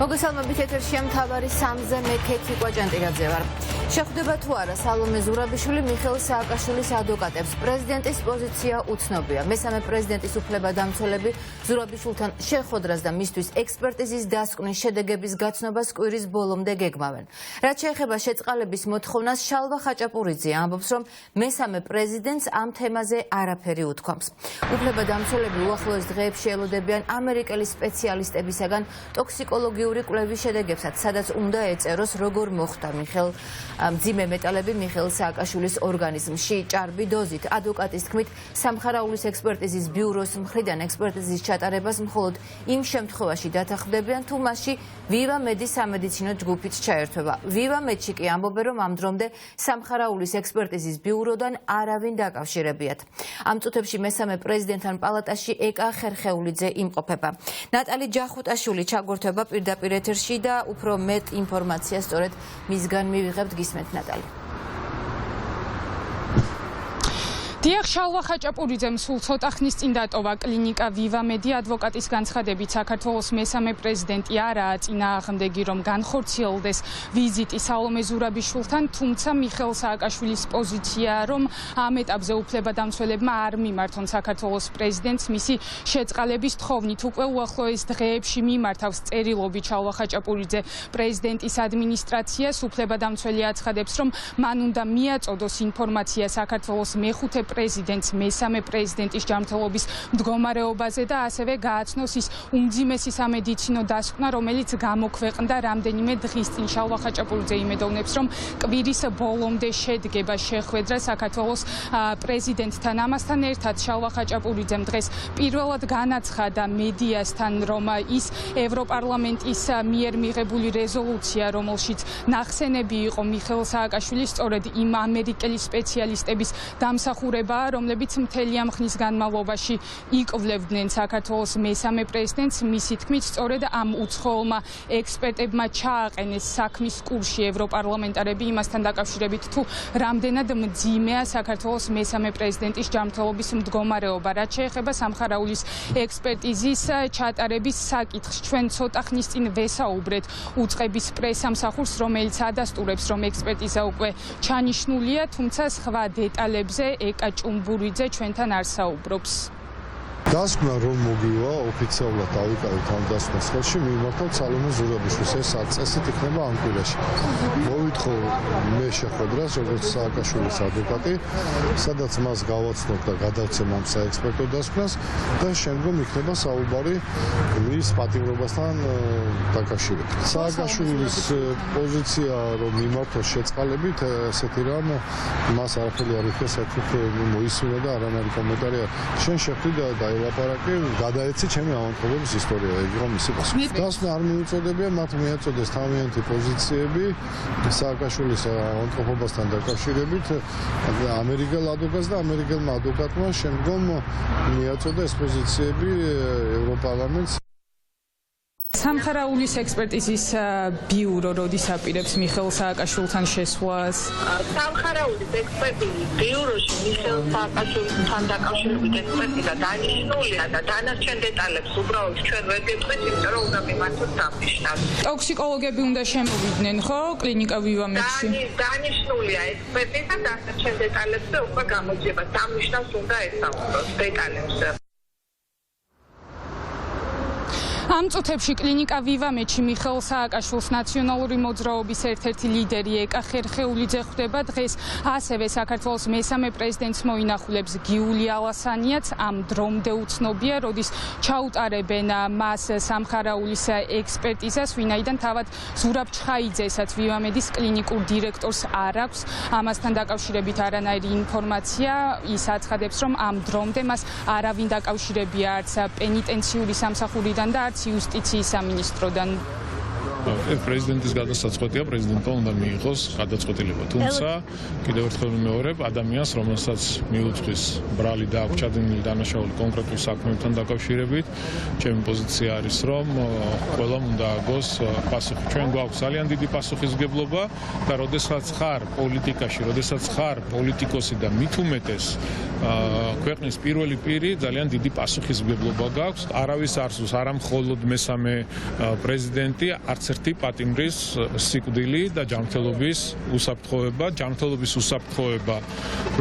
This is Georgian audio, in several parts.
მოგესალმებით ეთერში მთავარი სამზე მე ქეთი კვაჭანტირაძე ვარ. შეხვდება თუ არა სალომე ზურაბიშვილი მიხეილ სააკაშვილის ადვოკატებს. პრეზიდენტის პოზიცია უცნობია. მესამე პრეზიდენტის უფლებადამცველები ზურაბიშვილთან შეხვედრას და მისთვის ექსპერტიზის დასკვნის შედეგების გაცნობას კვირის ბოლომდე გეგმავენ. რაც შეეხება შეწყალების მოთხოვნას, შალვა ხაჭაპურიძე ამბობს, რომ მესამე პრეზიდენტს ამ თემაზე არაფერი უთქვამს. უფლებადამცველები უახლოეს დღეებში ელოდებიან ამერიკელი სპეციალისტებისაგან ტოქსიკოლოგიური კვლევის შედეგებსაც, სადაც უნდა ეწეროს, როგორ მოხდა მძიმე მეტალები მიხეილ სააკაშვილის ორგანიზმში ჭარბი დოზით. ადვოკატის თქმით, სამხარაულის ექსპერტიზის ბიუროს მხრიდან ექსპერტიზის ჩატარებას მხოლოდ იმ შემთხვევაში დათანხმდებიან, თუ მასში ვივა მედის სამედიცინო ჯგუფიც ჩაერთვება. ვივა მედში კი ამბობენ, რომ ამ დრომდე სამხარაულის ექსპერტიზის ბიუროდან არავინ დაკავშირებიათ. ამ წუთებში მესამე პრეზიდენტთან პალატაში ეკა ხერხეულიძე იმყოფება. ნატალი ჯახუტაშვილი ჩაგვერთვება პირდაპირ ეთერში და უფრო მეტ ინფორმაციას სწორედ მისგან მივიღებთ. გისმენთ ნატალი. დიახ, შალვა ხაჭაპურიძემ სულ ცოტა ხნის წინ დატოვა კლინიკა ვივა მედი. ადვოკატის განცხადებით, საქართველოს მესამე პრეზიდენტი არაა წინააღმდეგი, რომ განხორციელდეს ვიზიტი სალომე ზურაბიშვილთან, თუმცა მიხეილ სააკაშვილის პოზიცია, რომ ამ ეტაპზე უფლებადამცველებმა არ მიმართონ საქართველოს პრეზიდენტს მისი შეწყალების თხოვნით. უკვე უახლოეს დღეებში მიმართავს წერილობით შალვა ხაჭაპურიძე პრეზიდენტის ადმინისტრაციას. უფლებადამცველი აცხადებს, რომ მან უნდა მიაწოდოს ინფორმაცია საქართველოს მეხუთე პრეზიდენტს მესამე პრეზიდენტის ჯანმრთელობის მდგომარეობაზე და ასევე გააცნოს ის უმძიმესი სამედიცინო დასკვნა, რომელიც გამოქვეყნდა რამდენიმე დღის წინ. შალვა ხაჭაპურიძე იმედოვნებს, რომ კვირის ბოლომდე შედგება შეხვედრა საქართველოს პრეზიდენტთან. ამასთან ერთად შალვა ხაჭაპურიძემ დღეს პირველად განაცხადა მედიასთან, რომ ის ევროპარლამენტის მიერ მიღებული რეზოლუცია, რომელშიც ნახსენები იყო მიხეილ სააკაშვილის, სწორედ იმ ამერიკელი სპეციალისტების დამსახურება, რომლებიც მთელი ამ ხნის განმავლობაში იკვლევდნენ საქართველოს მესამე პრეზიდენტს. მისი თქმით, სწორედ ამ უცხოელმა ექსპერტებმა ჩააყენეს საქმის კურსში ევროპარლამენტარები იმასთან დაკავშირებით, თუ რამდენად მძიმეა საქართველოს მესამე პრეზიდენტის ჯანმრთელობის მდგომარეობა. რაც შეეხება სამხარაულის ექსპერტიზის ჩატარების საკითხს, ჩვენ ცოტა ხნის წინ ვესაუბრეთ უწყების პრესამსახურს, რომელიც ადასტურებს, რომ ექსპერტიზა უკვე ჩანიშნულია, თუმცა სხვა დეტალებზე ეკა ჭუმბურიძე ჩვენთან არ საუბრობს. დასკვნა რომ მოგივა ოფიციალურად დავიკავეთ ამ დასკვნას ხელში, მიმართავთ სალომე ზურაბიშვილს. ეს წესით იქნება ამ კვირაში. მოვითხოვ მე შეხვედრას, როგორც სააკაშვილის ადვოკატი, სადაც მას გავაცნობ და გადავცემ ამ საექსპერტო დასკვნას და შემდგომ იქნება საუბარი მის პატიმრობასთან დაკავშირებით. სააკაშვილის პოზიცია, რომ მიმართოს შეწყალებით, ესეთი რამ მას არაფერი არ იქნება საერთოდ მოისმინა და არანაირი კომენტარი არ. შენ შეხვდი და ლაპარაკი გადაეცი ჩემი ავანტყოფობის ისტორია, იყო მისი პასუხი. დასკვნა არ მიუწოდებია, მათ მიაწოდეს თავიანთი პოზიციები სააკაშვილის ავანტყოფობასთან დაკავშირებით ამერიკელ ადვოკატს და ამერიკელმა ადვოკატმა შემდგომ მიაწოდა ეს პოზიციები ევროპარლამენტს. სამხარაულის ექსპერტიზის ბიურო როდის აპირებს მიხეილ სააკაშვილთან შესვლას? სამხარაულის ექსპერტიზის ბიუროში მიხეილ სააკაშვილთან დაკავშირებით ექსპერტიზა დანიშნულია და დანარჩენ დეტალებს უბრალოდ ჩვენ ვერ გეტყვით, იმიტომ რომ უნდა მიმართოთ სამნიშნავს. ტოქსიკოლოგები უნდა შემოვიდნენ, ხო, კლინიკა ვივა მედში? დანიშნულია ექსპერტიზა, დანარჩენ დეტალებზე უკვე გამოძიება. სამნიშნავს უნდა ესაუბროს დეტალებზე. ამ წუთებში კლინიკა ვივა მედში მიხეილ სააკაშვილს ნაციონალური მოძრაობის ერთ-ერთი ლიდერი ეკა ხერხეულიძე ხვდება. დღეს ასევე საქართველოს მესამე პრეზიდენტს მოინახულებს გიული ალასანიაც. ამ დრომდე უცნობია, როდის ჩაუტარებენ მას სამხარაულის ექსპერტიზას, ვინაიდან თავად ზურაბ ჩხაიძესაც ვივა მედის კლინიკურ დირექტორს არ აქვს ამასთან დაკავშირებით არანაირი ინფორმაცია. ის აცხადებს, რომ ამ დრომდე მას არავინ დაკავშირებია არც პენიტენციური სამსახურიდან და იუსტიციის სამინისტროდან. პრეზიდენტის გადასაწყვეტია, პრეზიდენტმა უნდა მიიღოს გადაწყვეტილება. თუმცა კიდევ ერთხელ ვიმეორებ, ადამიანს, რომელსაც მიუძღვის ბრალი და აქვს ჩადენილი დანაშაული კონკრეტულ საქმეებთან დაკავშირებით, ჩემი პოზიცია არის, რომ ყველამ უნდა აგოს პასუხი. ჩვენ გვაქვს ძალიან დიდი პასუხისმგებლობა და როდესაც ხარ პოლიტიკაში, როდესაც ხარ პოლიტიკოსი და მით უმეტეს ქვეყნის პირველი პირი, ძალიან დიდი პასუხისმგებლობა გაქვს. არავის არ სურს არა მხოლოდ მესამე პრეზიდენტი, არც ერთი პატიმრის სიკვდილი და ჯანმრთელობის უსაფრთხოება.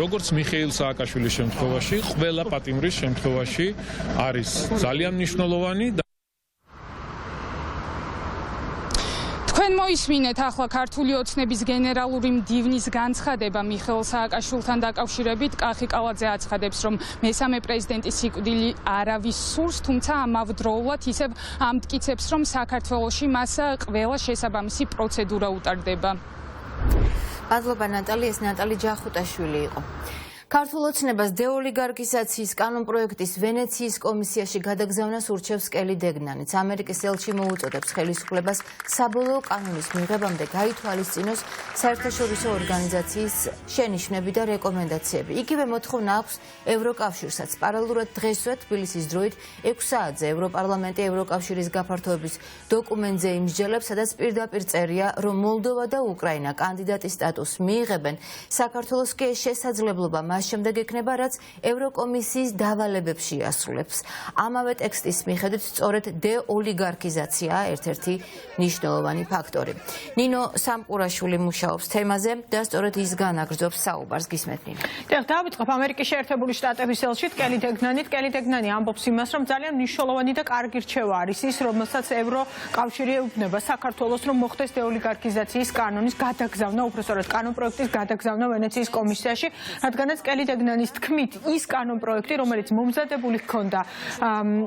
როგორც მიხეილ სააკაშვილის შემთხვევაში, ყველა პატიმრის შემთხვევაში არის ძალიან მნიშვნელოვანი. თქვენ მოისმინეთ ახლა ქართული ოცნების გენერალური მდივნის განცხადება მიხეილ სააკაშვილთან დაკავშირებით. კახი კალაძე აცხადებს, რომ მესამე პრეზიდენტის სიკვდილი არავის სურს, თუმცა ამავდროულად ისევ ამტკიცებს, რომ საქართველოში მას ყველა შესაბამისი პროცედურა უტარდება. მადლობა ნატალი, ეს ნატალი ჯახუტაშვილი იყო. ქართულ ოცნებას დეოლიგარქიზაციის კანონპროექტის ვენეციის კომისიაში გადაგზავნას ურჩევს კელი დეგნანიც. ამერიკის ელჩი მოუწოდებს ხელისუფლებას საბოლოო კანონის მიღებამდე გაითვალისწინოს საერთაშორისო ორგანიზაციის შენიშვნები და რეკომენდაციები. იგივე მოთხოვნა აქვს ევროკავშირსაც. პარალელურად დღესვე თბილისის დროით 6 საათზე ევროპარლამენტი ევროკავშირის გაფართოების დოკუმენტზე იმსჯელებს, სადაც პირდაპირ წერია, რომ მოლდოვა და უკრაინა კანდიდატის სტატუსს მიიღებენ. საქართველოს კი ეს შესაძლებლობა შემდეგ ექნება, რაც ევროკომისიის დავალებებს შეასრულებს. ამავე ტექსტის მიხედვით სწორედ დეოლიგარქიზაციაა ერთ-ერთი მნიშვნელოვანი ფაქტორი. ნინო სამყურაშვილი მუშაობს თემაზე და სწორედ ის განაგრძობს საუბარს. გისმენთ ნინო. დავიწყებ ამერიკის შეერთებული შტატების ელჩით კელი დეგნანით. კელი დეგნანი ამბობს იმას, რომ ძალიან მნიშვნელოვანი და კარგი რჩევა არის ის, რომელსაც ევროკავშირი ეუბნება საქართველოს, რომ მოხდეს დეოლიგარქიზაციის კანონის გადაგზავნა, უბრალოდ კანონპროექტის გადაგზავნა ვენეციის კომისიაში, რადგანაც კელი დეგნანის თქმით, ის კანონპროექტი, რომელიც მომზადებული ჰქონდა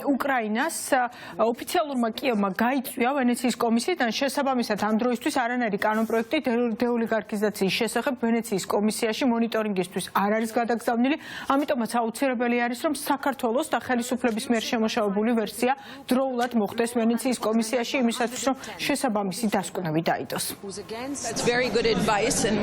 უკრაინას, ოფიციალურმა კიევმა გაიწვია ვენეციის კომისიიდან. შესაბამისად, ამ დროისთვის არანაირი კანონპროექტი დეოლიგარქიზაციის შესახებ ვენეციის კომისიაში მონიტორინგისთვის არ არის გადაგზავნილი. ამიტომაც აუცილებელი არის, რომ საქართველოს და ხელისუფლების მიერ შემოშავებული ვერსია დროულად მოხდეს ვენეციის კომისიაში იმისათვის, რომ შესაბამისი დასკვნები დაიდოს.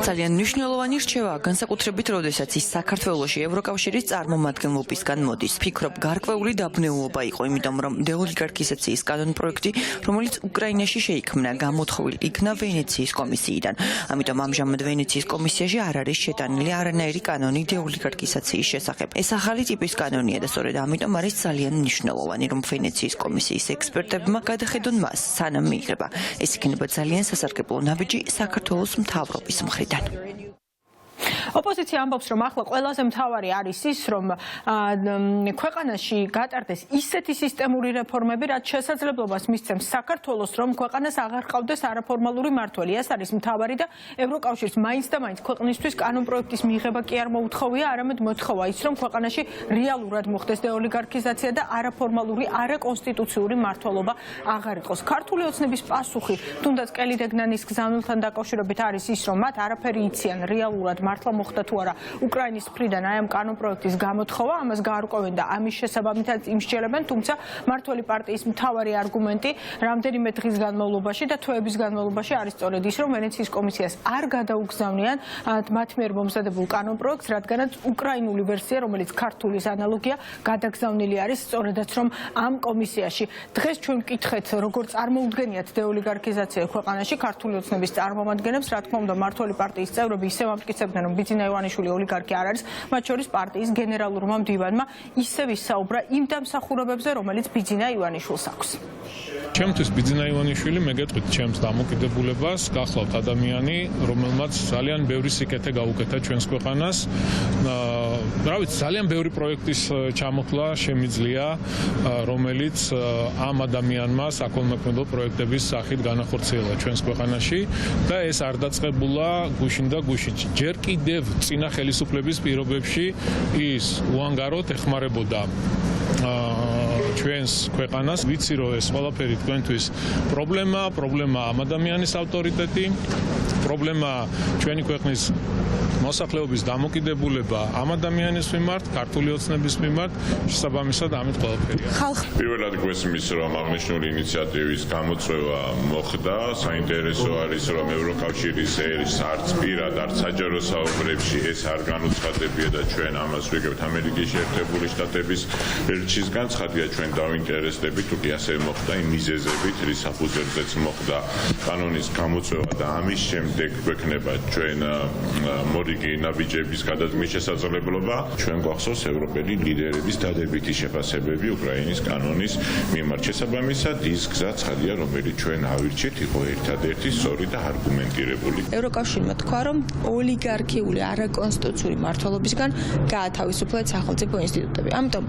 ძალიან მნიშვნელოვანი რჩევაა, განსაკუთრებით როდესაც ის საქართველოში ევროკავშირის წარმომადგენლობისგან მოდის. ფიქრობ, გარკვეული დაბნეულობა იყო, იმიტომ რომ დეოლიგარქიზაციის კანონპროექტი, რომელიც უკრაინაში შეიქმნა, გამოთხოვილ იქნა ვენეციის კომისიიდან. ამიტომ ამჟამად ვენეციის კომისიაში არ არის შეტანილი არანაირი კანონი დეოლიგარქიზაციის შესახებ. ეს ახალი ტიპის კანონია და სწორედ ამიტომ არის ძალიან მნიშვნელოვანი, რომ ვენეციის კომისიის ექსპერტებმა გადახედონ მას, სანამ მიიღება. ეს იქნება ძალიან სასარგებლო ნაბიჯი საქართველოს მთავრობის მხრიდან. ოპოზიცია ამბობს, რომ ახლა ყველაზე მთავარი არის ის, რომ ქვეყანაში გატარდეს ისეთი სისტემური რეფორმები, რაც შესაძლებლობას მისცემს საქართველოს, რომ ქვეყანას აღარ ყავდეს არაფორმალური მმართველი. ეს არის მთავარი და ევროკავშირს მაინც და მაინც ქვეყნისთვის კანონპროექტის მიღება კი არ მოუთხოვია, არამედ მოთხოვა ის, რომ ქვეყანაში რეალურად მოხდეს დეოლიგარქიზაცია და არაფორმალური, არაკონსტიტუციური მმართველობა აღარ იყოს. ქართული ოცნების პასუხი, თუნდაც კელი დეგნანის გზავნილთან დაკავშირებით არის ის, რომ მათ არაფერი იციან რეალურად მართლა მოხდა თუ არა უკრაინის მხრიდან აი ამ კანონპროექტის გამოთხოვა, ამას გაარკვევენ და ამის შესაბამისად იმსჯელებენ, თუმცა მმართველი პარტიის მთავარი არგუმენტი რამდენიმე დღის განმავლობაში და თვეების განმავლობაში არის სწორედ ის, რომ ვენეციის კომისიას არ გადაუგზავნიან მათ მიერ მომზადებულ კანონპროექტს, რადგანაც უკრაინული ვერსია, რომელიც ქართულის ანალოგია, გადაგზავნილი არის სწორედაც, რომ ამ კომისიაში დღეს ჩვენ ვკითხეთ, როგორ წარმოუდგენიათ დეოლიგარქიზაცია ქვეყანაში, ქართული ოცნების წარმომადგენლებს, რა თქმა უნდა, მმართველი პარტიის წევრები ისევ ამტკიცებდნენ, რომ ბიძინა ივანიშვილი ოლიგარქი არ არის, მათ შორის პარტიის გენერალურმა მდივანმა ისევ ისაუბრა იმ დამსახურებებზე, რომელიც ბიძინა ივანიშვილს აქვს. ჩემთვის ბიძინა ივანიშვილი მეგეთყვით ჩემს დამოკიდებულებას, გახლავთ ადამიანი, რომელმაც ძალიან ბევრი სიკეთე გაუკეთა ჩვენს ქვეყანას. რა ვიცი, ძალიან ბევრი პროექტის ჩამოხლა შემიძლია, რომელიც ამ ადამიანმა საქველმოქმედო პროექტების სახით განახორციელა ჩვენს ქვეყანაში და ეს არ დაწყებულა გუშინ და გუშინ. ჯერ კიდევ წინა ხელისუფლების პირობებში ის უანგაროდ ეხმარებოდა ჩვენს ქვეყანას. ვიცი, რომ ეს ყველაფერი თქვენთვის პრობლემაა ამ ადამიანის ავტორიტეტი პრობლემა ჩვენი ქვეყნის მოსახლეობის დამოკიდებულება ამ ადამიანის მიმართ, ქართული ოცნების მიმართ, შესაბამისად ამით ყველაფერია. პირველად გვესმის, რომ აღნიშნული ინიციატივის გამოწვევა მოხდა. საინტერესო არის, რომ ევროკავშირის ერს არც პირად, არც საჯარო საუბრებში ეს არ განუცხადებია და ჩვენ ამას ვიგებთ ამერიკის შეერთებული შტატების ელჩის განცხადია, ჩვენ დავინტერესდებით, თუ კი ასე მოხდა იმ მიზეზებით, რის საფუძველზეც მოხდა კანონის გამოწვევა და ამის შემდეგ გვექნება ჩვენ მორიგი ნაბიჯების გადადგმის შესაძლებლობა. ჩვენ გვახსოვს ევროპელი ლიდერების დადებითი შეფასებები უკრაინის კანონის მიმართ. შესაბამისად, ის გზა ცხადია, რომელიც ჩვენ ავირჩიეთ, იყო ერთადერთი სწორი და არგუმენტირებული. ევროკავშირმა თქვა, რომ ოლიგარქიული არაკონსტიტუციური მმართველობისგან გაათავისუფლეთ სახელმწიფო ინსტიტუტები. ამიტომ,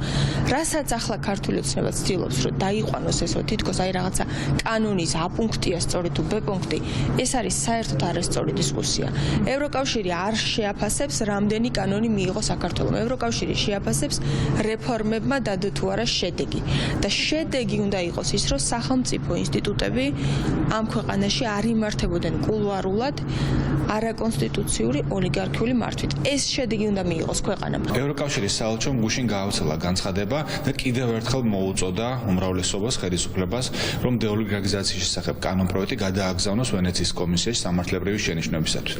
რასაც ახლა ქართული ოცნება ცდილობს, რომ დაიყვანოს ეს თითქოს აი რაღაცა კანონის A პუნქტია სწორი თუ B პუნქტი, ეს არის საერთოდ არასწორი დისკუსია. ევროკავშირი არ შეაფასებს, რამდენი კანონი მიიღო საქართველოს. ევროკავშირი შეაფასებს რეფორმებმა დადო თუ არა შედეგი. და შედეგი უნდა იყოს ის, რომ სახელმწიფო ინსტიტუტები ამ ქვეყანაში არ იმართებოდნენ კულუარულად არაკონსტიტუციური ოლიგარქიული მართვით. ეს შედეგი უნდა მიიღოს ქვეყანამ. ევროკავშირის საელჩომ გუშინ გაავრცელა განცხადება და კიდევ ერთხელ მოუწოდა უმრავლესობას, ხელისუფლებას, რომ დეოლიგარქიზაციის შესახებ კანონპროექტი გადააგზავნოს ვენეციის კომისიაში სამართლებრივი შენიშვნებისათვის.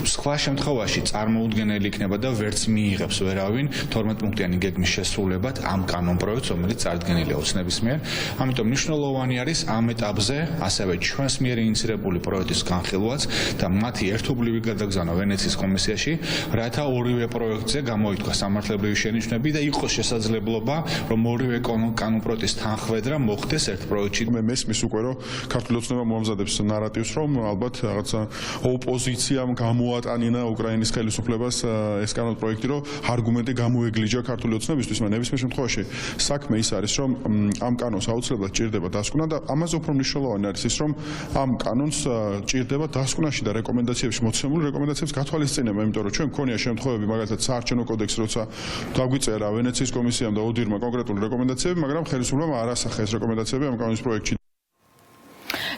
სხვა შემთხვევაში წარმოუდგენელი იქნება და ვერც მიიღებს ვერავინ 12 პუნქტიანი გეგმის შესრულებად ამ კანონპროექტს, რომელიც წარდგენილია ოცნების მიერ. ამიტომ მნიშვნელოვანი არის ამ ეტაპზე ასევე ჩვენს მიერ ინიცირებული პროექტის განხილვაც და მათი ერთობლივი გადაგზავნა ვენეციის კომისიაში, რათა ორივე პროექტზე გამოითქვა სამართლებრივი შენიშვნები და იყოს შესაძლებლობა, რომ ორივე კანონპროექტის თანხმედრა მოხდეს ერთ პროექტში. მე მესმის უკვე, რომ ქართული ოცნება მოამზადებს ნარატივს, რომ ალბათ რაღაცა ოპოზიციამ გამოატანინა უკრაინის ხელისუფლებას ეს კანონპროექტი, რომ არგუმენტი გამოეგლიჯა ქართული ოცნებისთვის. ნებისმიერ შემთხვევაში საქმე ის არის, რომ ამ კანონს აუცილებლად ჭირდება დასკვნა და ამაზე უფრო მნიშვნელოვანი არის ის, რომ ამ კანონს ჭირდება დასკვნაში და რეკომენდაციებში მოცემული რეკომენდაციებს გათვალისწინება, იმიტომ რომ ჩვენ მქონია შემთხვევები, მაგალითად საარჩევნო კოდექსი, როცა დაგვიწერა ვენეციის კომისიამ და ოდირმა კონკრეტული რეკომენდაციები, მაგრამ ხელისუფლებამ არ ასახა ეს რეკომენდაციები ამ კანონის პროექტში.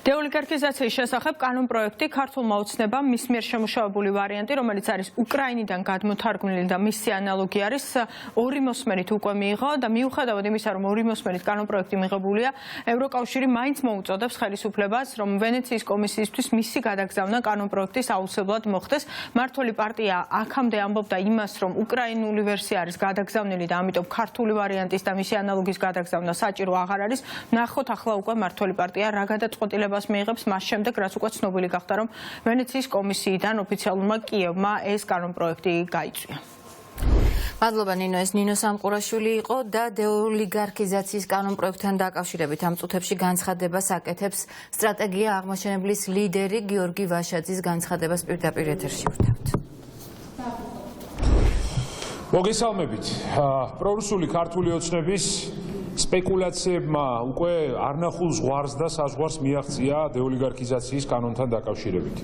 დეოლიგარქიზაციის შესახებ კანონპროექტი ქართულმა ოცნებამ მის მიერ შემუშავებული ვარიანტი, რომელიც არის უკრაინიდან გადმოთარგმნილი და მისი ანალოგი არის ორი მოსმენით უკვე მიიღო და მიუხედავად იმისა, რომ ორი მოსმენით კანონპროექტი მიღებულია, ევროკავშირი მაინც მოუწოდებს ხელისუფლებას, რომ ვენეციის კომისიისთვის მისი გადაგზავნა კანონპროექტის აუცილებლად მოხდეს. მმართველი პარტია აქამდე ამბობდა იმას, რომ უკრაინული ვერსია არის გადაგზავნილი და ამიტომ ქართული ვარიანტის და მისი ანალოგის გადაგზავნა საჭირო აღარ არის. ნახოთ ახლა უკვე მმართველი პარტია რა გადაწყვეტილებას მიიღებს მას შემდეგ, რაც უკვე ცნობილი გახდა, რომ ვენეციის კომისიიდან ოფიციალურმა კიევმა ეს კანონპროექტი გაიწვია. მადლობა ნინო, ეს ნინო სამყურაშვილი იყო და დეოლიგარქიზაციის კანონპროექტთან დაკავშირებით ამ წუთებში განცხადებას აკეთებს სტრატეგია აღმაშენებლის ლიდერი გიორგი ვაშაძის განცხადებას პირდაპირ ეთერში ვrtabთ. მოგესალმებით. პრორუსული ქართული ოცნების სპეკულაციებმა უკვე არნახულ ზღვარს და საზღვარს მიაღწია დეოლიგარქიზაციის კანონთან დაკავშირებით.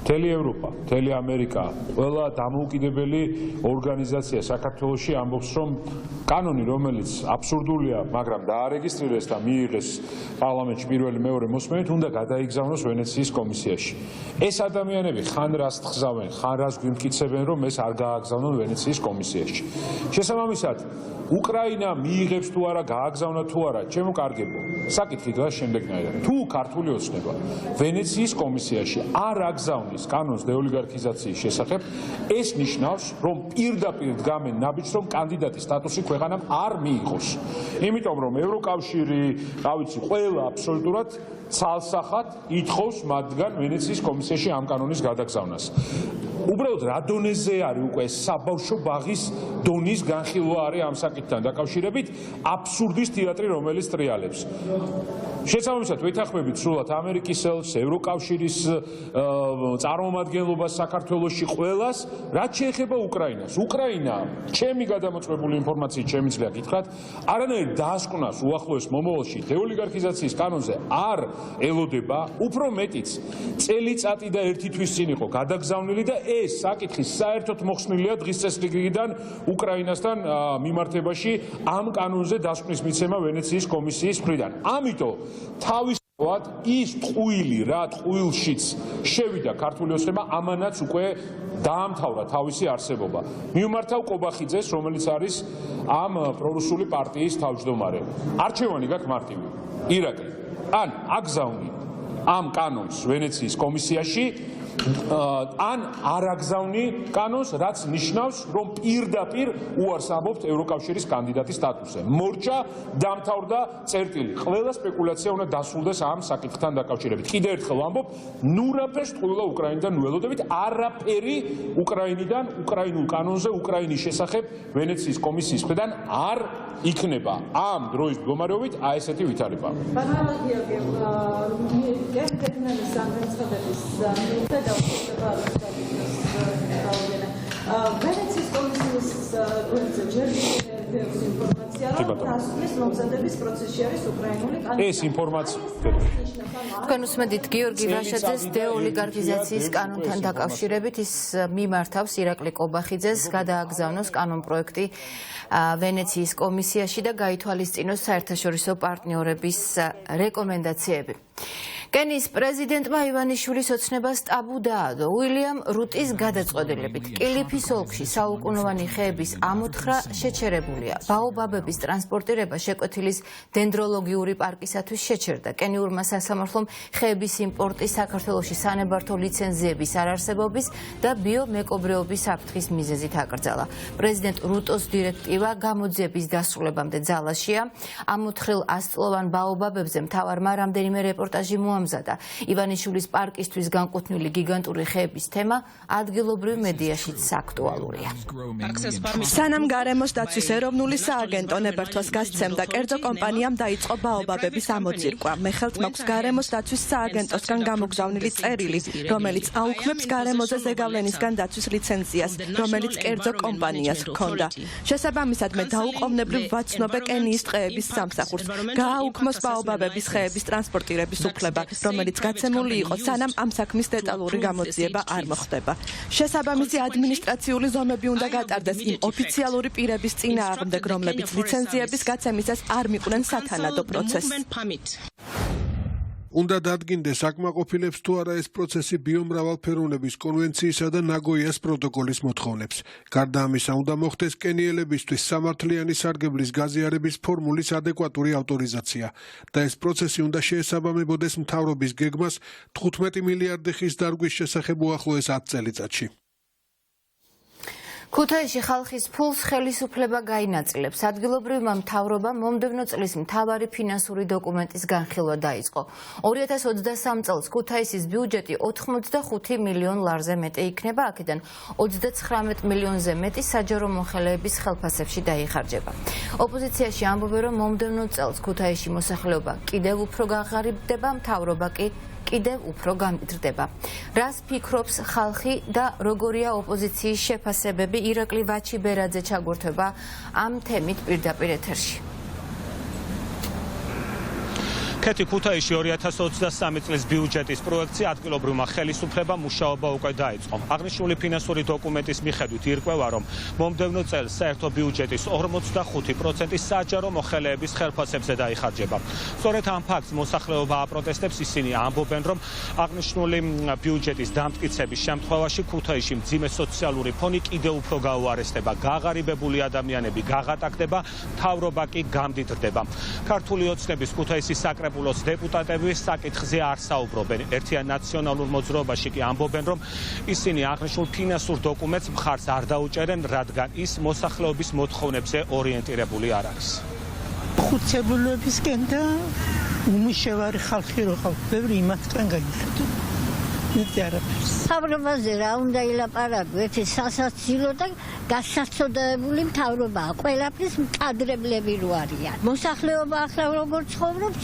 მთელი ევროპა, მთელი ამერიკა, ყველა დამოუკიდებელი ორგანიზაცია საქართველოში ამბობს, რომ კანონი, რომელიც აბსურდულია, მაგრამ დაარეგისტრირეს და მიიღეს პარლამენტში პირველი მეორე მოსმენით, უნდა გადაიგზავნოს ვენეციის კომისიაში. ეს ადამიანები ხან რას თხზავენ, ხან რას გვიმტკიცებენ, რომ ეს არ გააგზავნონ ვენეციის კომისიაში. შესაბამისად, უკრაინა მიიღებს თუ არა, გააგზავნა თუ არა, ჩემო კარგებო, საკითხი დგას შემდეგნაირად. თუ ქართული ოცნება ვენეციის კომისიაში არ აგზავნის კანონს დეოლიგარქიზაციის შესახებ, ეს ნიშნავს, რომ პირდაპირ დგამენ ნაბიჯს, რომ კანდიდატის სტატუსი ქვეყანამ არ მიიღოს. იმიტომ რომ ევროკავშირი, რა ვიცი, ყველა აბსოლუტურად ცალსახად ითხოვს მათგან ვენეციის კომისიაში ამ კანონის გადაგზავნას. უბრალოდ რა დონეზე არის უკვე საბავშვო ბაღის დონის განხილვა არის ამ საკითხთან დაკავშირებით, აბსურდის თეატრი, რომელიც ტრიალებს. შესაბამისად, ვეთანხმებით სრულად ამერიკის ელჩს, ევროკავშირის წარმომადგენლობას საქართველოში ყველას, რაც შეეხება უკრაინას. უკრაინა, ჩემი გადამოწმებული ინფორმაციით შემიძლია გითხრათ, არანაირ დასკვნას უახლოეს მომავალში დეოლიგარქიზაციის კანონზე არ ელოდება, უფრო მეტიც წელიწადი და ერთი თვის წინ იყო გადაგზავნილი და ეს საკითხი საერთოდ მოხსნილია დღის წესრიგიდან უკრაინასთან მიმართებაში ამ კანონზე დასკვნის მიცემა ვენეციის კომისიის მხრიდან. ამიტომ თავის ის ტყუილი, რა ტყუილშიც შევიდა ქართული ოცნება, ამანაც უკვე დაამთავრა თავისი არსებობა. მიუმართავ კობახიძეს, რომელიც არის ამ პრორუსული პარტიის თავმჯდომარე. არჩევანი გაქვს მარტივი. ირაკლი, ან აგზავნი ამ კანონს ვენეციის კომისიაში, ან არ აგზავნი კანონს, რაც ნიშნავს, რომ პირდაპირ უარს ამბობთ ევროკავშირის კანდიდატის სტატუსზე. მორჩა დამთავრდა წერტილი. ყველა სპეკულაცია უნდა დასრულდეს ამ საკითხთან დაკავშირებით. კიდევ ერთხელ ვამბობ, ნურაფერს ტყუილა უკრაინიდან ველოდებით, არაფერი უკრაინიდან, უკრაინულ კანონზე, უკრაინის შესახებ ვენეციის კომისიის მხრიდან არ იქნება. ამ დროის მდგომარეობით ესეთი ვითარება. ვენეციის კომისიის გვერდზე ჯერ ინფორმაცია, რომ დასვლის მომზადების პროცესში არის უკრაინული კანონი. ეს ინფორმაცია თქვენ უსმენთ გიორგი ვაშაძეს დეოლიგარქიზაციის კანონთან დაკავშირებით ის მიმართავს ირაკლი კობახიძეს გადააგზავნოს კანონ პროექტი ვენეციის კომისიაში და გაითვალისწინოს საერთაშორისო პარტნიორების რეკომენდაციები. კენიის პრეზიდენტმა ივანიშვილის ოცნებას ტაბუ დაადო. უილიამ რუტის გადაწყვეტილებით კილიფის ოლქში საუკუნოვანი ხეების ამოთხრა შეჩერებულია. ბაობაბების ტრანსპორტირება შეკვეთილის დენდროლოგიური პარკისათვის შეჩერდა. კენიურმა სასამართლომ ხეების იმპორტის საქართველოში სანებართო ლიცენზიების არარსებობის და ბიომეკობრეობის საფრთხის მიზეზით აკრძალა. პრეზიდენტ რუტოს დირექტივა გამოძიების დასრულებამდე ძალაშია. ამოთხრილ 100-წლოვან ბაობაბებზე მთავარმა რამდენიმე რეპორტაჟი მოამზადა. ივანიშვილის პარკისთვის განკუთვნილი გიგანტური ხეების თემა ადგილობრივ მედიაშიც აქტუალურია. სანამ გარემოს დაცვის ეროვნული სააგენტო ნებართვას გასცემდა, კერძო კომპანიამ დაიწყო ბაობაბების ამოძირკვა. მე ხელთ მაქვს გარემოს დაცვის სააგენტოსგან გამოგზავნილი წერილი, რომელიც აუქმებს გარემოზე ზეგავლენისგან დაცვის ლიცენზიას, რომელიც კერძო კომპანიას ჰქონდა. შესაბამისად, მე დაუყოვნებლივ ვაცნობე კენიის ტყეების სამსახურს, გააუქმოს ბაობაბების ხეების ტრანსპორტირების უფლება, რომელიც გაცემული იყო, სანამ ამ საქმის დეტალური გამოძიება არ მოხდება. შესაბამისი ადმინისტრაციული ზომები უნდა გატარდეს იმ ოფიციალური პირების წინააღმდეგ, რომლებიც ლიცენზიების გაცემისას არ მიყვნენ სათანადო პროცესს. უნდა დადგინდეს აკმაყოფილებს თუ არა ეს პროცესი ბიომრავალფეროვნების კონვენციისა და ნაგოიას პროტოკოლის მოთხოვნებს. გარდა ამისა, უნდა მოხდეს კენიელებისთვის სამართლიანი სარგებლის გაზიარების ფორმულის ადეკვატური ავტორიზაცია და ეს პროცესი უნდა შეესაბამებოდეს მთავრობის გეგმას 15 მილიარდი ხის დარგვის შესახებ უახლოეს 10 წელიწადში. ქუთაისში ხალხის ფულს ხელისუფლება გაინაწილებს. ადგილობრივმა მთავრობამ მომდევნო წლის მთავარი ფინანსური დოკუმენტის განხილვა დაიწყო. 2023 წელს ქუთაისის ბიუჯეტი 85 მილიონ ლარზე მეტი იქნება, აქედან 39 მილიონზე მეტი საჯარო მომხელეების ხელფასებში დაიხარჯება. ოპოზიციაში ამბობენ, რომ მომდევნო წელს ქუთაისში მოსახლეობა კიდევ უფრო გაღარიბდება, მთავრობა კი კიდევ უფრო გამდიდრდება. რას ფიქრობს ხალხი და როგორია ოპოზიციის შეფასებები? ირაკლი ვაჩიბერაძე ჩაგვერთვება ამ თემით პირდაპირ ეთერში. კეთი ქუთაისში 2023 წლის ბიუჯეტის პროექტი ადგილობრივმა ხელისუფლებამ მუშაობა უკვე დაიწყო. აღნიშნული ფინანსური დოკუმენტის მიხედვით ირკვევა, რომ მომდევნო წელს საერთო ბიუჯეტის 45% საჯარო მოხელეების ხელფასებზე დაიხარჯება. სწორედ ამ ფაქტს მოსახლეობა აპროტესტებს, ისინი ამბობენ, რომ აღნიშნული ბიუჯეტის დამტკიცების შემთხვევაში ქუთაისში მძიმე სოციალური ფონი კიდევ უფრო გაუარესდება, გაღარიბებული ადამიანები გაღატაკდება, მთავრობა კი გამდიდრდება. ქართული ოცნების ქუთაისის საკრებულოს დეპუტატები საკითხზე არ საუბრობენ. ერთიან ნაციონალურ მოძრაობაში კი ამბობენ, რომ ისინი აღნიშნულ ფინანსურ დოკუმენტს მხარს არ დაუჭერენ, რადგან ის მოსახლეობის მოთხოვნებზე ორიენტირებული არ არის. ხუთცებულობისკენ და უმუშევარი ხალხი რო ხავთ, ბევრი იმათგან გაიხარდა. მთავრობაზე რა უნდა ილაპარაკო, ერთი სასაცილო და გასაცოდებული მთავრობაა, ყველაფრის მკადრებლები რო არიან. მოსახლეობა ახლა როგორ ცხოვრობს,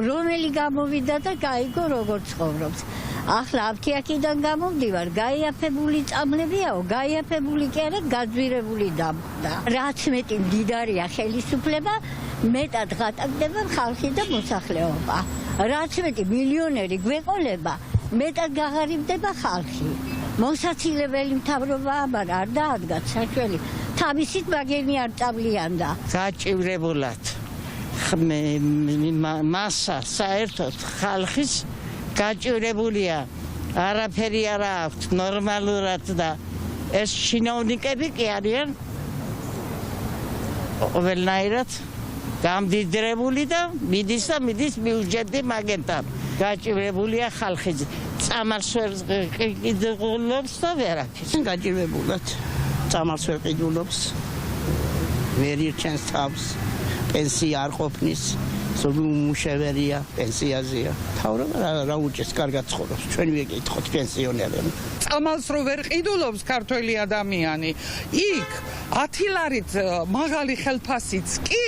რომელი გამოვიდა და გაიგო როგორ ცხოვრობს. ახლა აფთიაქიდან გამომდივარ, გაიაფებული წამლებიაო, გაიაფებული კი არა, გაძვირებული დამდა. რაც მეტი მდიდარია ხელისუფლება, მეტად ღატაკდება ხალხი და მოსახლეობა. რაც მეტი მილიონერი გვეყოლება, მეტად გაღარიბდება ხალხი. მოსაცილებელი მთავრობა ამარ არ დაადგათ საჭველი. თავისით მაგენი არ წავლიანდა. გაჭირებულად მასა საერთოდ ხალხის გაჭირებულია არაფერი არ აქვს ნორმალურად და ეს ჩინოვნიკები კი არიან ყველნაირად გამდიდრებული და მიდის ბიუჯეტი მაგენთან გაჭირებულია ხალხი წამალს ვერ ყიდულობს და ვერაფერს გაჭირებულად წამალს ვერ ყიდულობს ვერ ირჩენს თავს პენსია არ ყოფნის ზოგი უმუშევერია პენსიაზეა თავრობა რა უჭერს კარგად ცხოვრობს ჩვენ ვეკითხოთ პენსიონერები წამალს რო ვერ ყიდულობს ქართველი ადამიანი იქ 10 ლარით მაღალი ხელფასიც კი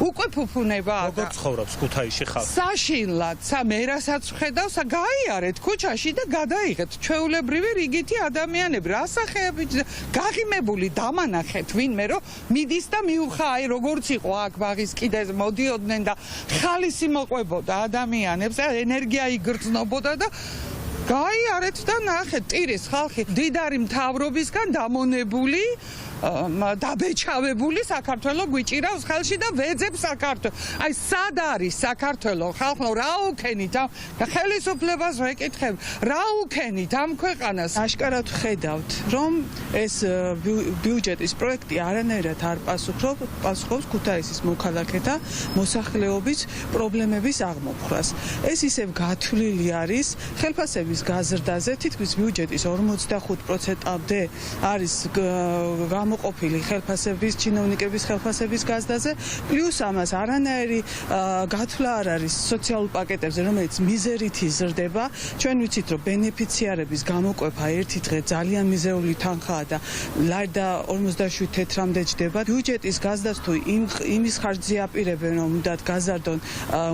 უკვე ფუფუნება როგორ ცხოვრობს ქუთაისში ხალხი საშინლად მე რასაც ვხედავს გაიარეთ ქუჩაში და გადაიღეთ ჩვეულებრივი რიგითი ადამიანები რასახეებით გაღიმებული დამანახეთ ვინმე რომ მიდის და მიუხა აი როგორც იყო აქ ბაღის კიდეზე მოდიოდნენ და ხალისი მოყვებოდა ადამიანებს ენერგია იგრძნობოდა და გაიარეთ და ნახეთ ტირის ხალხი დიდარი მთავრობისგან დამონებული დაბეჭავებული საქართველო გვიჭირავს ხელში და ვეძებს საქართველო. აი სად არის საქართველო ხალხო რა უქენით ამ ხელისუფლებას ვეკითხებ რა უქენით ამ ქვეყანას აშკარად ხედავთ რომ ეს ბიუჯეტის პროექტი არანაირად არ პასუხობს ქუთაისის მოქალაქეთა მოსახლეობის პრობლემების აღმოფხვრას. ეს ისევ გათვლილი არის ხელფასების გაზრდაზე თითქმის ბიუჯეტის 45%-მდე არის ყოფილი ხელფასების ჩინოვნიკების ხელფასების გაზრდაზე პლუს ამას არანაირი გათვლა არ არის სოციალურ პაკეტებზე რომელიც მიზერით იზრდება ჩვენ ვიცით რომ ბენეფიციარების გამოკვება ერთი დღე ძალიან მიზერული თანხაა და ლარდა 47 თეთრამდე ჯდება ბიუჯეტის გაზრდას თუ იმის ხარჯზე აპირებენ რომ უნდათ გაზარდონ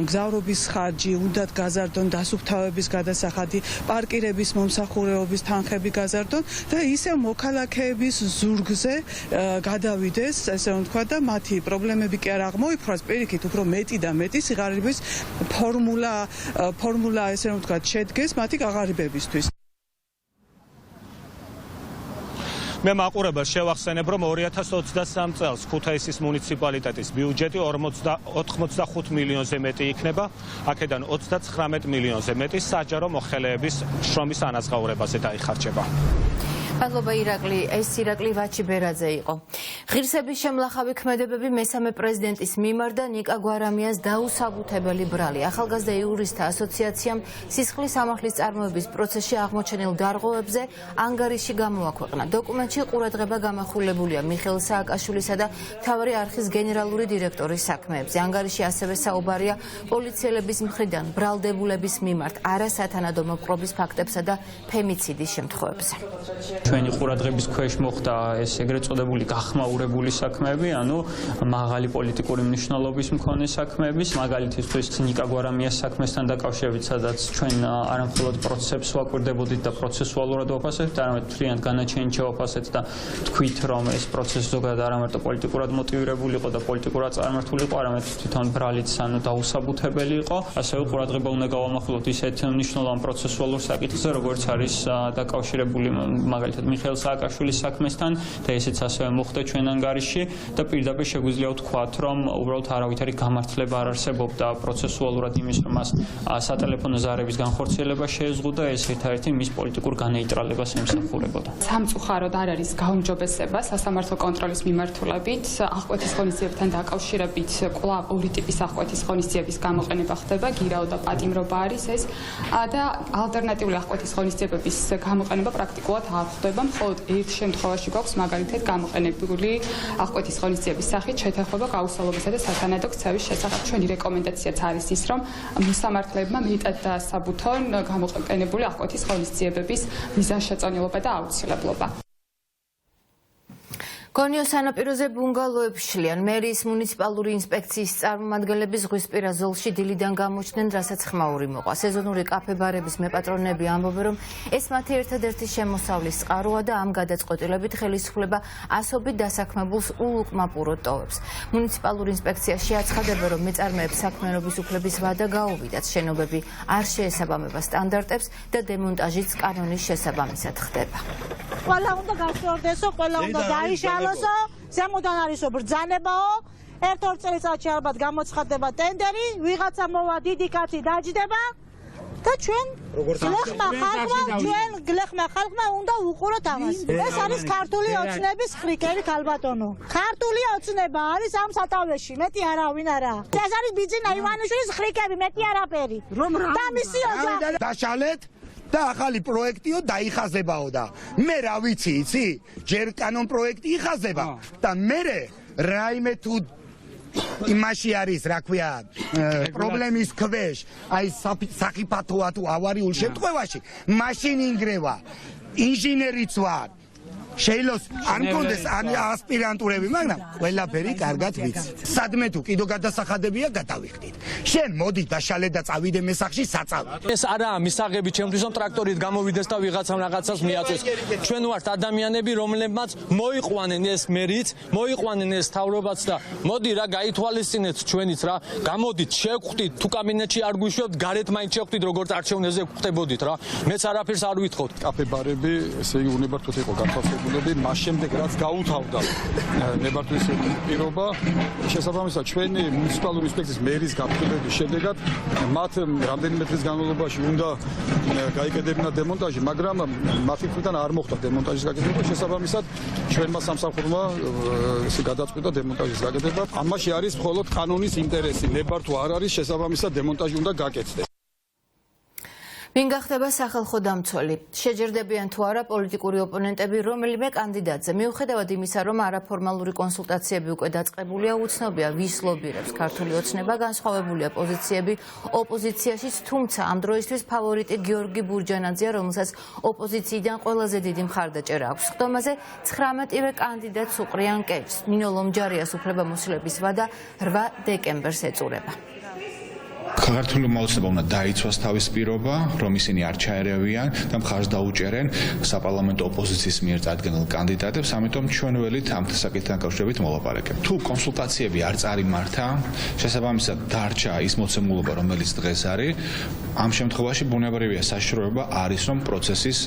მგზავრობის ხარჯი უნდათ გაზარდონ დასუფთავების გადასახადი პარკირების მომსახურეობის თანხები გაზარდონ და ისევ მოქალაქეების ზურგზე გადავიდეს ესე რომ თქვა და მათი პრობლემები კი არ აღმოიფრას პირიქით უფრო მეტი და მეტი სიღარიბის ფორმულა ესე რომ თქვა შედგეს მათი გაღარიბებისთვის მე მაყურებელს შევახსენებ რომ 2023 წელს ქუთაისის მუნიციპალიტეტის ბიუჯეტი 85 მილიონზე მეტი იქნება აქედან 39 მილიონზე მეტი საჯარო მოხელეების შრომის ანაზღაურებაზე დაიხარჯება მადლობა ირაკლი, ეს ირაკლი ვაჩიბერაძე იყო. ღირსების შემლახავი ქმედებები მესამე პრეზიდენტის მიმართ და ნიკა გვარამიას დაუსაბუთებელი ბრალი. ახალგაზრდა იურისტთა ასოციაციამ სისხლის სამართლის წარმოების პროცესში აღმოჩენილ დარღვევებზე ანგარიში გამოაქვეყნა. დოკუმენტში ყურადღება გამახვილებულია მიხეილ სააკაშვილისა და მთავარი არხის გენერალური დირექტორის საქმეებზე. ანგარიში ასევე საუბარია პოლიციელების მხრიდან ბრალდებულების მიმართ არასათანადო მოპყრობის ფაქტებსა და ფემიციდის შემთხვევებზე. ჩვენი ყურადღების ქვეშ მოხდა ეს ეგრეთ წოდებული გახმაურებული საქმეები, ანუ მაღალი პოლიტიკური მნიშვნელობის მქონე საქმეები, მაგალითისთვის ნიკა გვარამიას საქმესთან დაკავშირებით, სადაც ჩვენ არამხოლოდ პროცესებს ვაკვირდებოდით და პროცესუალურად ვაფასებთ, არამედ მთლიანად განაჩენით შევაფასეთ და თქვით, რომ ეს პროცესი ზოგადად არამარტო პოლიტიკურად მოტივირებული იყო და პოლიტიკურად წარმართული იყო, არამედ თვითონ ბრალიც ანუ დაუსაბუთებელი იყო. ასევე ყურადღება უნდა გავამახვილოთ ისეთ მნიშვნელოვან პროცესუალურ საკითხზე, როგორც არის დაკავშირებული მაგალითად მიხეილ სააკაშვილის საქმესთან და ესეც ასევე მოხდა ჩვენ ანგარიში და პირდაპირ შეგვიძლია ვთქვათ, რომ უბრალოდ არავითარი გამართლება არ არსებობდა პროცესუალურად იმის, რომ მას სატელეფონო ზარების განხორციელება შეეზღუდა, ეს ერთადერთი მის პოლიტიკურ განეიტრალებას ემსახურებოდა. სამწუხაროდ არ არის გაუმჯობესება სასამართლო კონტროლის მიმართულებით, აღკვეთის ღონისძიებთან დაკავშირებით კვლავ ორი ტიპის აღკვეთის ღონისძიების გამოყენება ხდება, გირაო და პატიმრობა არის ეს და ალტერნატიული აღკვეთის ღონისძიებების გამოყენება პრაქტიკულად არ ხდება, მხოლოდ ერთ შემთხვევაში გვაქვს მაგალითად გამოყენებული აღკვეთის ღონისძიების სახით შეთანხმება გაუსწავლობისა და სათანადო ქცევის შესახებ. ჩვენი რეკომენდაციაც არის ის, რომ მოსამართლეებმა მეტად დაასაბუთონ გამოყენებული აღკვეთის ღონისძიებების მიზანშეწონილობა და აუცილებლობა. გონიოს სანაპიროზე ბუნგალოებს შლიან. მერიის მუნიციპალური ინსპექციის წარმომადგენლები ზღვისპირა ზოლში დილიდან გამოჩნდნენ, რასაც ხმაური მოყვა. სეზონური კაფე-ბარების მეპატრონები ამბობენ, რომ ეს მათი ერთადერთი შემოსავლის წყაროა და ამ გადაწყვეტილებით ხელისუფლება ასობით დასაქმებულს ულუკმაპუროდ ტოვებს. მუნიციპალური ინსპექცია შეაცხადება, რომ მეწარმეებს საქმიანობის უფლების ვადა გაუვიდათ, შენობები არ შეესაბამება სტანდარტებს და დემონტაჟიც კანონის შესაბამისად ხდება. ყველა უნდა გასწორდესო, ყველა უნდა დაიშალოსო, ზემოდან არისო ბრძანებაო, ერთ-ორ წელიწადში ალბათ გამოცხადდება ტენდერი, ვიღაცა მოვა დიდი კაცი დაჯდება და ჩვენ გლეხმა ხალხმა უნდა უყუროთ ამას. ეს არის ქართული ოცნების ხრიკერი ქალბატონო. ქართული ოცნება არის ამ სათავეში, მეტი არავინ არა. ეს არის ბიძინა ივანიშვილის ხრიკები, მეტი არაფერი. და მისი ოჯახი დაშალეთ და ახალი პროექტიო დაიხაზებაო და მე რა ვიცი, იცი? ჯერ კანონ პროექტი იხაზება და მე რაიმე თუ იმაში არის, რა ქვია, პრობლემის ქვეშ, აი საფათოა თუ ავარიულ შემთხვევაში, მაშინ ინგრევა, ინჟინერიც ვარ. შეიძლება არ მქონდეს ასპირანტურები, მაგრამ ყველაფერი კარგად ვიცით. სადმე თუ კიდო გადასახადებია, გადავიხდით. შენ მოდი დაშალე და წავიდე მესახში საწავი. ეს არაა მისაღები ჩემთვის, რომ ტრაქტორით გამოვიდეს და ვიღაცამ რაღაცას მიაწვეს. ჩვენ ვართ ადამიანები, რომლებმაც მოიყვანენ ეს მერიც, მოიყვანენ ეს თავრობაც და მოდი რა გაითვალისწინეთ ჩვენიც რა. გამოდით, შევხვდით, თუ კაბინეტში არ გვიშვებთ, გარეთ მაინც შევხვდით, როგორც არჩევნებზე გვხდებოდით რა. მეც არაფერს არ ვითხოვთ. კაფე-ბარები, ესე იგი უნებართვოდ იყო გათვალისწინებული. მას შემდეგ რაც გაუთავდა ნებართვის პირობა, შესაბამისად ჩვენი მუნიციპალური ინსპექციის მერის გაფრთხილების შედეგად მათ რამდენიმე დღის განმავლობაში უნდა გაიკეთებინა დემონტაჟი, მაგრამ მათი მხრიდან არ მოხდა დემონტაჟის გაკეთება. შესაბამისად ჩვენმა სამსახურმა ესე გადაწყვიტა დემონტაჟის გაკეთება. ამაში არის მხოლოდ კანონის ინტერესი. ნებართვა არ არის, შესაბამისად დემონტაჟი უნდა გაკეთდეს. ვინ გახდება სახალხო დამცველი? შეჯერდებიან თუ არა პოლიტიკური ოპონენტები რომელიმე კანდიდატზე? მიუხედავად იმისა, რომ არაფორმალური კონსულტაციები უკვე დაწყებულია, უცნობია ვის ლობირებს ქართული ოცნება, განსხვავებულია პოზიციები ოპოზიციაშიც, თუმცა ამ დროისთვის ფავორიტი გიორგი ბურჯანაძეა, რომელსაც ოპოზიციიდან ყველაზე დიდი მხარდაჭერა აქვს. ხტომაზე 19-ვე კანდიდატს უყრიან კეჭს. ნინო ლომჯარიას უფლებამოსილების ვადა 8 დეკემბერს ეწურება. ქართული მოძრაობა უნდა დაიცვას თავის პირობა, რომ ისინი არ ჩაერევიან და მხარს დაუჭერენ საპარლამენტო ოპოზიციის მიერ წარდგენილ კანდიდატებს, ამიტომ ჩვენ ველით ამ საკითხთან დაკავშირებით მოლაპარაკებთ. თუ კონსულტაციები არ წარიმართა, შესაბამისად დარჩა ის მოცემულობა, რომელიც დღეს არის, ამ შემთხვევაში ბუნებრივია საშიშროება არის, რომ პროცესის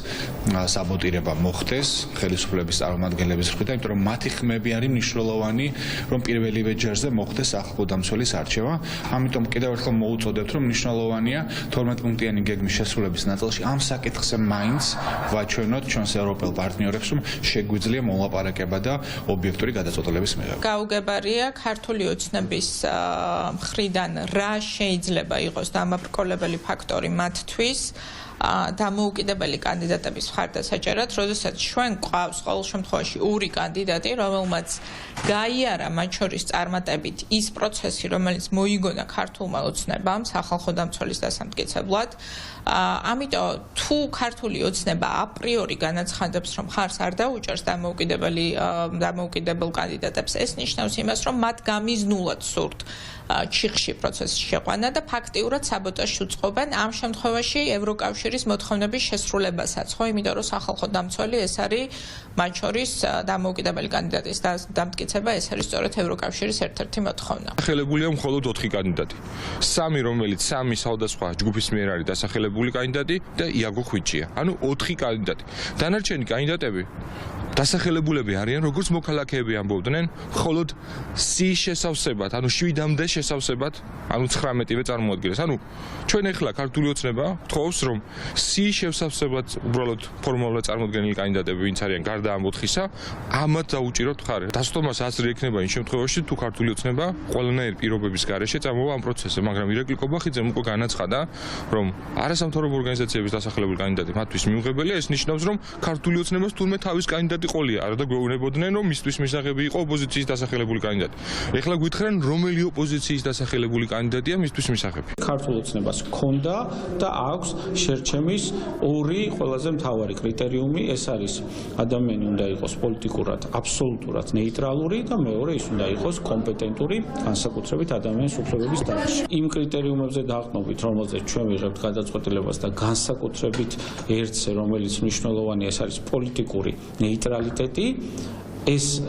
საბოტირება მოხდეს ხელისუფლების წარმომადგენლების მხრიდან, იმიტომ რომ მათი ხმები არის მნიშვნელოვანი, რომ პირველივე ჯერზე მოხდეს სახალხო დამცველის არჩევა. ამიტომ კიდევ ერთხელ უწოდებთ, რომ მნიშვნელოვანია 12 პუნქტიანი გეგმის შესრულების ნაწილში ამ საკითხზე მაინც ვაჩვენოთ ჩვენს ევროპელ პარტნიორებს, რომ შეგვიძლია მოლაპარაკება და ობიექტური გადაწყვეტილების მიღება. გაუგებარია ქართული ოცნების მხრიდან რა შეიძლება იყოს დამაბრკოლებელი ფაქტორი მათთვის დამოუკიდებელი კანდიდატების მხარდასაჭერად, როდესაც ჩვენ გვყავს ყოველ შემთხვევაში ორი კანდიდატი, რომელმაც გაიარა მათ შორის წარმატებით ის პროცესი, რომელიც მოიგონა ქართულმა ოცნებამ სახალხო დამცველის დასამტკიცებლად. ამიტომ თუ ქართული ოცნება აპრიორი განაცხადებს, რომ ხარს არ დაუჭერს დამოუკიდებელ კანდიდატებს, ეს ნიშნავს იმას, რომ მათ გამიზნულად სურთ ჩიხში პროცესში შეყვანა და ფაქტიურად საბოტაჟს უწყობენ ამ შემთხვევაში ევროკავშირის მოთხოვნების შესრულებასაც, ხო, იმიტომ რომ სახალხო დამცველი ეს არის მათ შორის დამოუკიდებელი კანდიდატის დამტკიცება, ეს არის სწორედ ევროკავშირის ერთ-ერთი მოთხოვნა. დასახელებულია მხოლოდ 4 კანდიდატი. 3 რომელიც 3 სხვადასხვა ჯგუფის მიერ არის დასახელებული კანდიდატი და იაგო ხვიჭია. ანუ 4 კანდიდატი. დანარჩენი კანდიდატები დასახელებულები არიან როგორც მოქალაქეები ამბობდნენ, მხოლოდ C შესავსებად, ანუ 7-მდე შესავსებად, ანუ 19-ვე წარმოადგენს. ანუ ჩვენ ახლა ქართული ოცნება გთხოვს, რომ C შესავსებად უბრალოდ ფორმალურად წარმოდგენილი კანდიდატები, ვინც არიან გარდა ამ 4-ისა, ამათ დაუჭიროთ მხარე. დასტომას აზრი ექნება იმ შემთხვევაში, თუ ქართული ოცნება ყველანაირი პირობების გარეშე წამოვა ამ პროცესზე, მაგრამ ირაკლი კობახიძემ უკვე განაცხადა, რომ არასამთავრობო ორგანიზაციების დასახელებული კანდიდატი მათთვის მიუღებელია, ეს ნიშნავს, რომ ქართული ოცნებას თურმე თავის კანდიდატი ყოლია, არა და გვეუბნებოდნენ, რომ მისთვის მისაღები იყო ოპოზიციის დასახელებული კანდიდატი. ეხლა გითხრენ, რომელი ოპოზიციის დასახელებული კანდიდატია მისთვის მისაღები. ქართულ ოცნებას ჰქონდა და აქვს შერჩემის ორი ყველაზე მთავარი კრიტერიუმი, ეს არის ადამიანი უნდა იყოს პოლიტიკურად აბსოლუტურად ნეიტრალური და მეორე ის უნდა იყოს კომპეტენტური, განსაკუთრებით ადამიანის უფლებების დარგში. იმ კრიტერიუმებზე დაყრდნობით, რომელზეც ჩვენ ვიღებთ გადაწყვეტილებას და განსაკუთრებით ერთზე, რომელიც მნიშვნელოვანია, ეს არის პოლიტიკური ნეიტრალიტეტი. ეს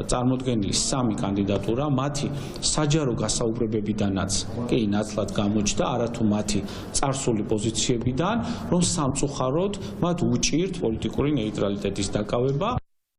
წარმოდგენილი 3 კანდიდატურა მათი საჯარო გასაუბრებებიდანაც კი ნაცვლად გამოჩნდა, არათუ მათი წარსული პოზიციებიდან, რომ სამწუხაროდ მათ უჭირთ პოლიტიკური ნეიტრალიტეტის დაკავება.